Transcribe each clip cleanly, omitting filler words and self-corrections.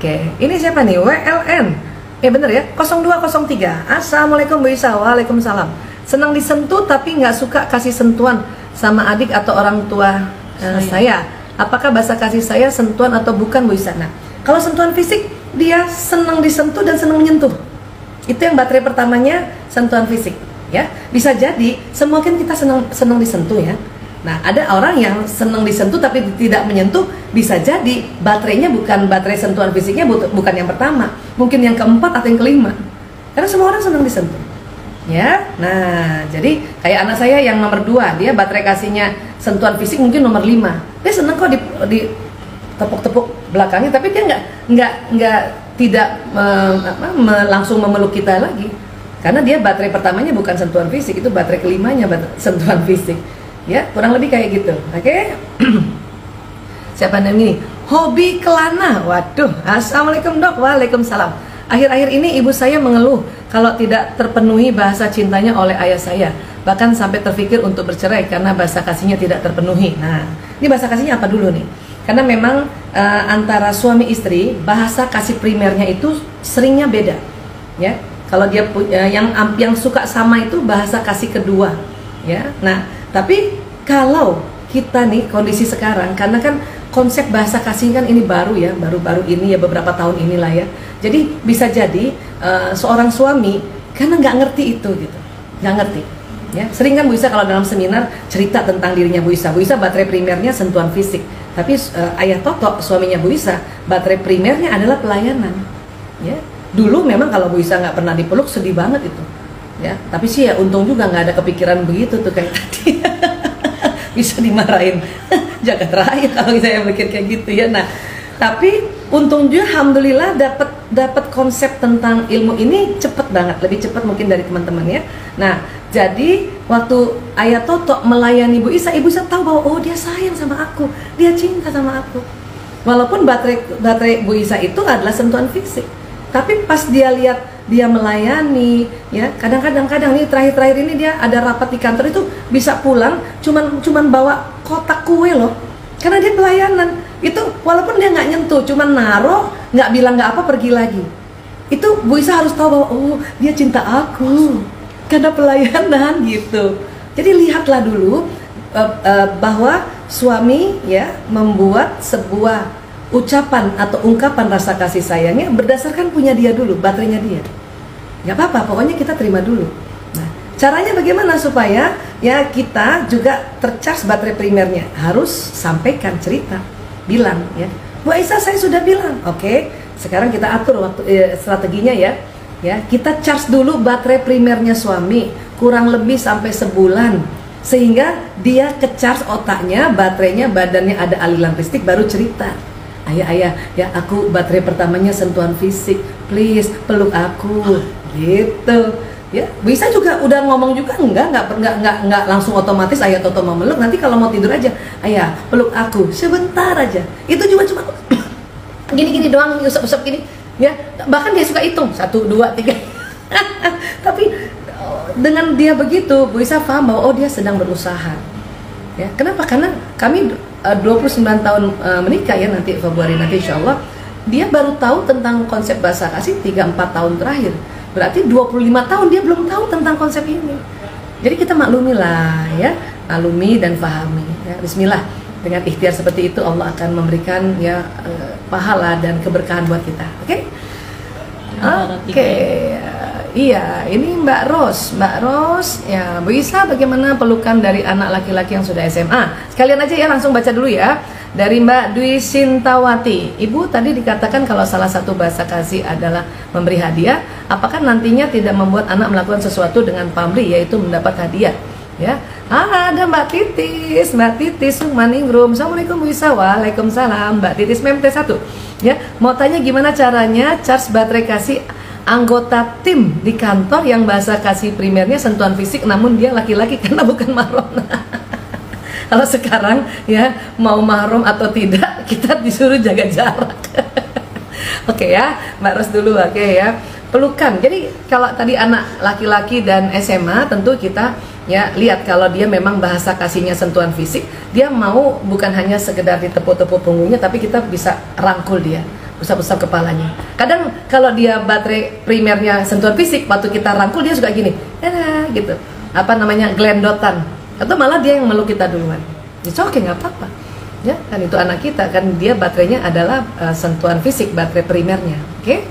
Oke, ini siapa nih? WLN. Bener ya, 0203. Assalamualaikum Bu Isa. Waalaikumsalam. Senang disentuh tapi nggak suka kasih sentuhan sama adik atau orang tua saya. Apakah bahasa kasih saya sentuhan atau bukan Bu Isa? Nah, kalau sentuhan fisik, dia senang disentuh dan senang menyentuh. Itu yang baterai pertamanya, sentuhan fisik. Ya, bisa jadi semua kan kita senang disentuh ya. Nah, ada orang yang senang disentuh tapi tidak menyentuh, bisa jadi baterainya bukan baterai sentuhan fisiknya, bukan yang pertama, mungkin yang keempat atau yang kelima. Karena semua orang senang disentuh. Ya, nah jadi kayak anak saya yang nomor 2, dia baterai kasihnya sentuhan fisik mungkin nomor 5. Dia senang kok di tepuk-tepuk belakangnya, tapi dia tidak langsung memeluk kita lagi. Karena dia baterai pertamanya bukan sentuhan fisik, itu baterai kelimanya sentuhan fisik. Ya, kurang lebih kayak gitu. Oke. Siapa namanya ini? Hobi kelana. Waduh, assalamualaikum dok. Waalaikumsalam. Akhir-akhir ini ibu saya mengeluh kalau tidak terpenuhi bahasa cintanya oleh ayah saya, bahkan sampai terpikir untuk bercerai karena bahasa kasihnya tidak terpenuhi. Nah, ini bahasa kasihnya apa dulu nih? Karena memang antara suami istri bahasa kasih primernya itu seringnya beda. Ya, kalau dia yang suka sama itu bahasa kasih kedua. Ya, nah. Tapi kalau kita nih kondisi sekarang, karena kan konsep bahasa kasih kan ini baru ya, baru-baru ini ya, beberapa tahun inilah ya. Jadi bisa jadi seorang suami karena nggak ngerti itu gitu, nggak ngerti. Ya, sering kan Bu Isa kalau dalam seminar cerita tentang dirinya Bu Isa baterai primernya sentuhan fisik. Tapi ayah Toto suaminya Bu Isa, baterai primernya adalah pelayanan. Ya, dulu memang kalau Bu Isa nggak pernah dipeluk sedih banget itu. Ya, tapi sih ya untung juga nggak ada kepikiran begitu tuh kayak tadi. Bisa dimarahin jagat raya kalau saya pikir kayak gitu ya. Nah, tapi untung juga alhamdulillah dapat konsep tentang ilmu ini cepet banget, lebih cepat mungkin dari teman-teman ya. Nah, jadi waktu ayah Toto melayani Ibu Isa tahu bahwa oh dia sayang sama aku, dia cinta sama aku. Walaupun baterai Bu Isa itu adalah sentuhan fisik, tapi pas dia lihat dia melayani ya, kadang-kadang nih terakhir ini dia ada rapat di kantor itu bisa pulang cuman bawa kotak kue loh, karena dia pelayanan itu, walaupun dia nggak nyentuh, cuman naro, nggak bilang nggak apa, pergi lagi. Itu Bu Isa harus tahu bahwa oh dia cinta aku karena pelayanan gitu. Jadi lihatlah dulu bahwa suami ya membuat sebuah ucapan atau ungkapan rasa kasih sayangnya berdasarkan punya dia dulu, baterainya dia. Gak apa-apa, pokoknya kita terima dulu. Nah, caranya bagaimana supaya ya kita juga tercharge baterai primernya? Harus sampaikan cerita, bilang ya, Bu Aisyah saya sudah bilang. Oke, sekarang kita atur waktu strateginya ya. Ya, kita charge dulu baterai primernya suami kurang lebih sampai sebulan, sehingga dia ke-charge otaknya, baterainya, badannya ada aliran listrik, baru cerita. Ayah, ya aku baterai pertamanya sentuhan fisik, please peluk aku, gitu. Ya, bisa juga udah ngomong juga enggak langsung otomatis ayah Toto mau meluk, nanti kalau mau tidur aja, ayah peluk aku sebentar aja. Itu cuma gini doang, usap-usap gini, ya. Bahkan dia suka hitung 1, 2, 3. Tapi dengan dia begitu, Bu Isa paham bahwa oh dia sedang berusaha. Ya, kenapa? Karena kami 29 tahun menikah ya, nanti Februari nanti insya Allah dia baru tahu tentang konsep bahasa kasih 3-4 tahun terakhir, berarti 25 tahun dia belum tahu tentang konsep ini. Jadi kita maklumi lah ya, maklumi dan pahami ya. Bismillah, dengan ikhtiar seperti itu Allah akan memberikan ya pahala dan keberkahan buat kita. Oke? Oke. Iya, ini Mbak Ros ya, Bu Isa bagaimana pelukan dari anak laki-laki yang sudah SMA? Sekalian aja ya, langsung baca dulu ya. Dari Mbak Dwi Sintawati, Ibu tadi dikatakan kalau salah satu bahasa kasih adalah memberi hadiah, apakah nantinya tidak membuat anak melakukan sesuatu dengan pamrih, yaitu mendapat hadiah? Ya, ada Mbak Titis Maningrum. Assalamualaikum Bu Isa. Waalaikumsalam. Mbak Titis MT1 ya, mau tanya gimana caranya charge baterai kasih anggota tim di kantor yang bahasa kasih primernya sentuhan fisik, namun dia laki-laki karena bukan mahram. Kalau sekarang ya, mau mahram atau tidak kita disuruh jaga jarak. Oke ya, Mbak Ros dulu. Oke ya, pelukan. Jadi kalau tadi anak laki-laki dan SMA, tentu kita ya lihat kalau dia memang bahasa kasihnya sentuhan fisik, dia mau bukan hanya sekedar ditepuk-tepuk punggungnya, tapi kita bisa rangkul dia, usap-usap kepalanya. Kadang kalau dia baterai primernya sentuhan fisik, waktu kita rangkul dia suka gini, gitu. Apa namanya, gelendotan. Atau malah dia yang meluk kita duluan. It's okay, nggak apa-apa. Ya, kan itu anak kita, kan dia baterainya adalah sentuhan fisik, baterai primernya. Oke?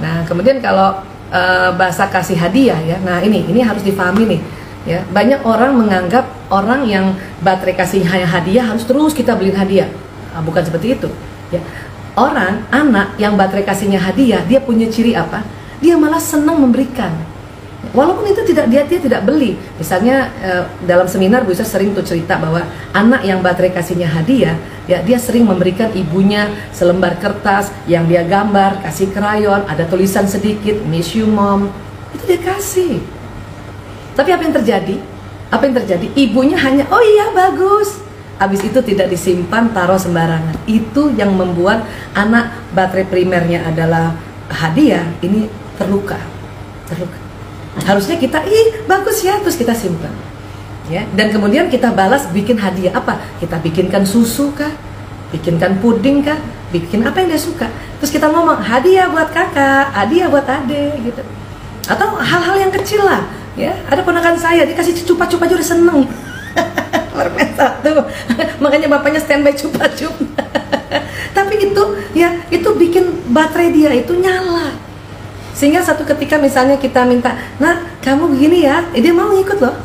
Nah, kemudian kalau bahasa kasih hadiah ya. Nah, ini harus difahami nih. Ya, banyak orang menganggap orang yang baterai kasih hadiah harus terus kita beliin hadiah. Nah, bukan seperti itu. Ya, anak yang baterai kasihnya hadiah, dia punya ciri apa? Dia malah senang memberikan. Walaupun itu dia tidak beli. Misalnya dalam seminar Bu Isa sering tuh cerita bahwa anak yang baterai kasihnya hadiah, ya dia sering memberikan ibunya selembar kertas yang dia gambar, kasih krayon, ada tulisan sedikit, miss you mom. Itu dia kasih. Tapi apa yang terjadi? Apa yang terjadi? Ibunya hanya, oh iya bagus. Habis itu tidak disimpan, taruh sembarangan. Itu yang membuat anak baterai primernya adalah hadiah, ini terluka. Harusnya kita, bagus ya, terus kita simpan. Ya, dan kemudian kita balas bikin hadiah apa? Kita bikinkan susu kah? Bikinkan puding kah? Bikin apa yang dia suka. Terus kita ngomong, hadiah buat kakak, hadiah buat adek gitu. Atau hal-hal yang kecil lah. Ya, ada ponakan saya dikasih cupa-cupa aja udah seneng. Permen satu. Makanya bapaknya standby cupa-cup. Tapi itu ya, itu bikin baterai dia itu nyala. Sehingga satu ketika misalnya kita minta, "Nah, kamu begini ya." Dia mau ngikut loh.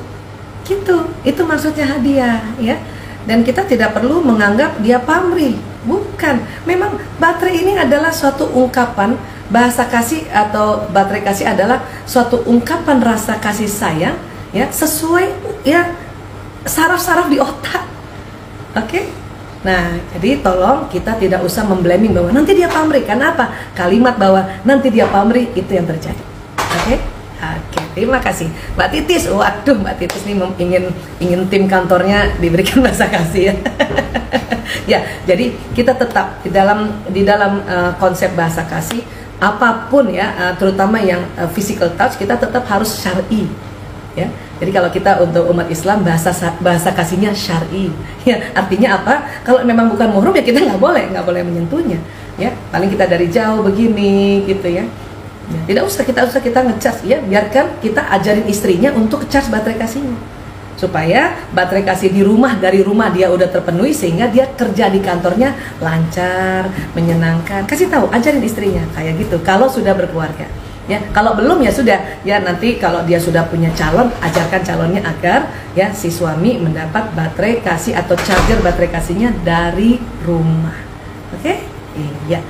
Gitu. Itu maksudnya hadiah, ya. Dan kita tidak perlu menganggap dia pamrih. Bukan. Memang baterai ini adalah suatu ungkapan bahasa kasih, atau baterai kasih adalah suatu ungkapan rasa kasih sayang, ya, sesuai ya saraf-saraf di otak. Oke? Nah, jadi tolong kita tidak usah memblaming bahwa nanti dia pamrih. Karena apa? Kalimat bahwa nanti dia pamrih itu yang terjadi. Oke? Oke, terima kasih Mbak Titis. Waduh, Mbak Titis nih ingin tim kantornya diberikan bahasa kasih ya. Ya, jadi kita tetap di dalam konsep bahasa kasih, apapun ya, terutama yang physical touch, kita tetap harus syar'i. Ya, jadi kalau kita untuk umat Islam bahasa kasihnya syar'i. Ya, artinya apa? Kalau memang bukan muhrim ya kita nggak boleh menyentuhnya. Ya, paling kita dari jauh begini gitu ya. Ya, tidak usah kita ngecas ya, biarkan kita ajarin istrinya untuk charge baterai kasihnya. Supaya baterai kasih dari rumah dia udah terpenuhi, sehingga dia kerja di kantornya lancar, menyenangkan. Kasih tahu, ajarin istrinya kayak gitu kalau sudah berkeluarga. Ya, kalau belum ya sudah, ya nanti kalau dia sudah punya calon, ajarkan calonnya agar ya si suami mendapat baterai kasih atau charger baterai kasihnya dari rumah. Oke? Iya.